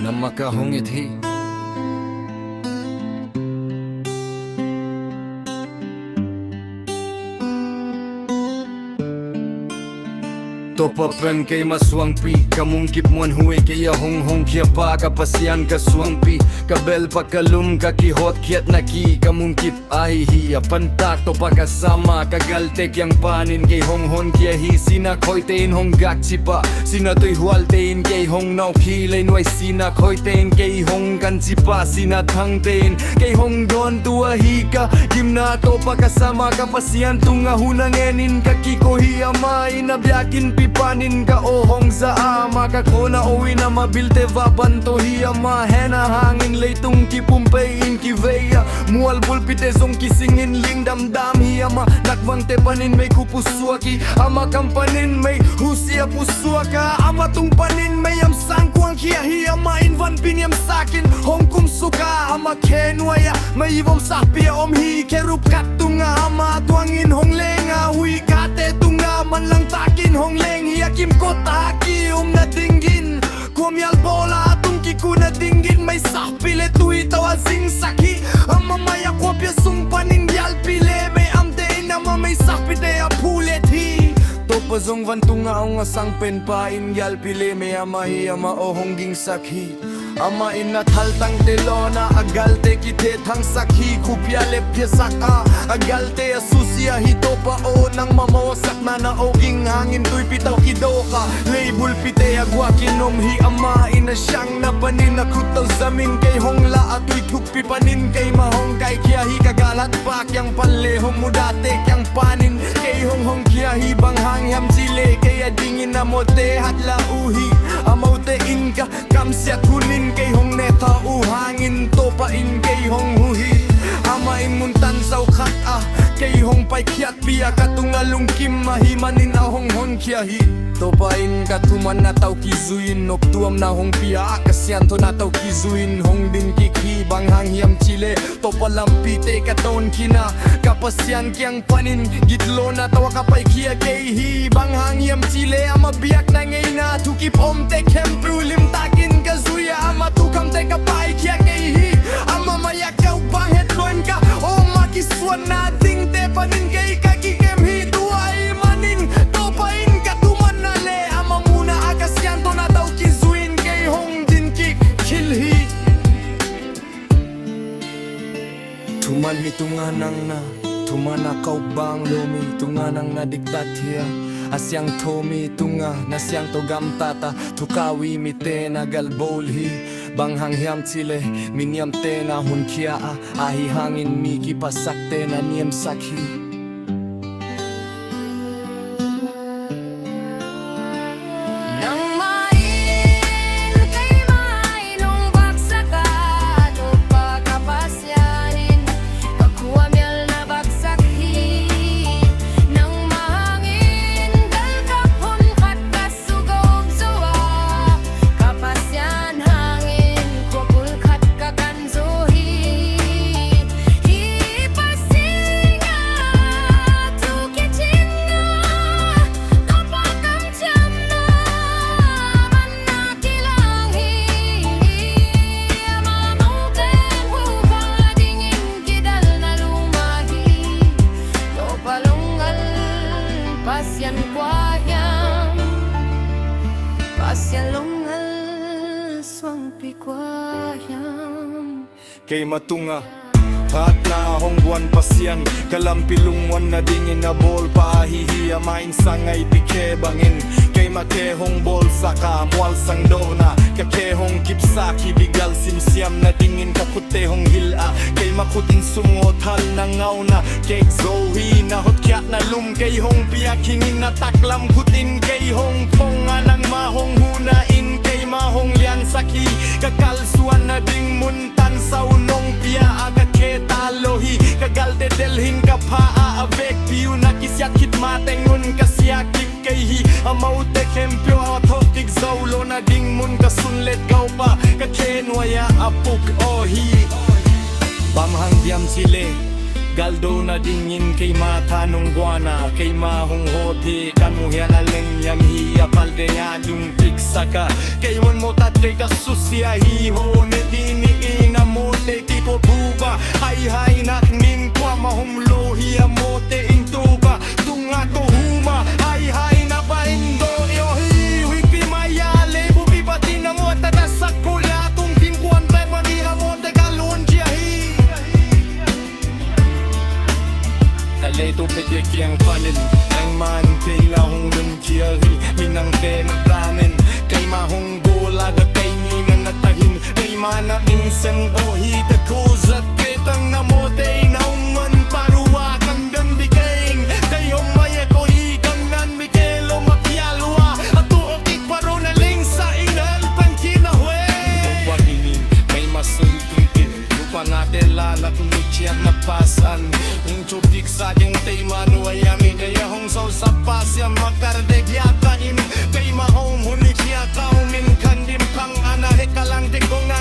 na makahungithi. Topapen kay maswangpi, kamungkip muan huwi kaya hong kia pa kapasian kaswangpi. Kabel pakalum kakihot kiat naki kamungkip ahihi pantak to pakasama kagaltek yang panin kay hong kia hi sinakoytein hong gakchipa sinatoy hualtein kay hong naukhilain way sinakoytein kay hong kanchipa sinathangtein kay hong don tuahi ka gimna to pakasama kapasian tunga hunangenin kakikohi ama inabyakin pipanin ka ohong sa ama kakona owi na mabilte vabanto hiya mahena hangin leitung kipumpein kiveya mual bulpite zong kisingin ling damdam hiya ma nakvang tepanin may kupuswaki ama kampanin may husia puswaka ama tungpanin may am sangkwang hiya ma invan pinyam sakin hong kumsuka ama kenwaya may ivom sapia om hi kerup katunga ama tuangin hong lenga hui kate tunga man lang takin hong leng hiya kim kota haki na dinggin kumyal bola atung kiku na dinggin may sapile tui tawa zing saki ama maya kopya sumpanin yal pile may amdein ama may sapite apulet hi topa zong vantunga ang asang penpain yal pile may ama hi ama ohong ging sakhi ama inathaltang telona agalte kite thang sakhi kupya lepye saka agalte asusia hitopa o nang mamawasak na oging hangin tuy pitaw kidoka label pite agwa kinom hi ama ina siyang napanin nakutaw zamin kay hongla atoy tukpi panin kay mahong kay kya hi kagalat pak yang panlehong mudate kyang panin kay hong kya hi bang hangyam sile kay adingin na mote hatla uhi amaute inka kamsyat hunin kay hong neta uhangin topain kay hong huhi amain muntan saw khat kay hong pai kiat pia katungalung kim mahimanin ahong hon kiahi topain katuman na tau kizuin noktuam na hong pia kasyan to na tau kizuin hong din kiki bang hangyam chile topalampite katon kina kapasyan kyang panin gitlo na tawa kapay kia kay hi bang hangyam chile ama biak na ngay na to keep om te kemprulim takin kazuya ama tukam te kapay kia kay hi ama mayakaw bang hetloin ka o makiswan na ding te panin kay kakikem hi tuay manin topain katuman na le ama muna akasyan to na taw kizuin kay hong din kik kilhi tuman hitunganang na tumanakaw bang lumi tunganang na diktat hiya asyang tomi tunga nasyang togam tata tukawi mite na galbolhi bang hangyam chile minyam te na hun kia ahi hangin miki pasakte na niem sakhi pasyan kwayang pasyan longal swang pikwayang kay matunga at na hong buwan pasyan kalampilungwan na dingin na bol pahihiya main sangay pike bangin kay makehong bol saka mual sang dona kakehong kipsaki bigal simsiam na dingin kakutehong hila kay makutin sungot hal na ngauna kay zohi na hotkyat na lum kay hong piyakingin na taklam kutin kay hong ponga ng mahong hunain kay mahong lian saki kakalsuan na ding muntan sa unong piya agake talohi kagalte delhin kapaa avek piu nakisyat hitmatengun kasyakik kayhi amaute kempyo atokik zaulo na ding mun kasunlet gau pa kakenwaya apuk ohi bamhang diam chile Galdo na dingin kay mata nung guana Kay mahong hoti kamuhian aleng yang hiya paldeya yung tiksaka Kay wan mo tatay kasusya hiho ne dini ina mo te tipo buba Hay hay nakning kwa mahumlo hiya mo te intuba Tunga to huma hay hay na pahindo yo hi Wipi mayale bubi pati na mo tatasak kula Tung kimkuan tay maniha mo te kalun jia hi Talito pwede kiyang panin Ang man kaya hong lumkiyari Minang tenplanin Kay mahong gulaga kay nina natahin Kay mana insang ohi Takuzat kitang namote Naungan paruwa kang dambikain Kay umaya ko ikang nanmikelo makialwa At tuokik paro na ling sa inal pangkinahwe Waginin may masultukin Lupa natin lalat Nuchiat na pasan Yung tubig sa aking taymano ay amin Kaya hong saw sa pasya Magkardeg yata in Kay mahong hunik niya kaumin Kandim pang anahe kalang di ko nga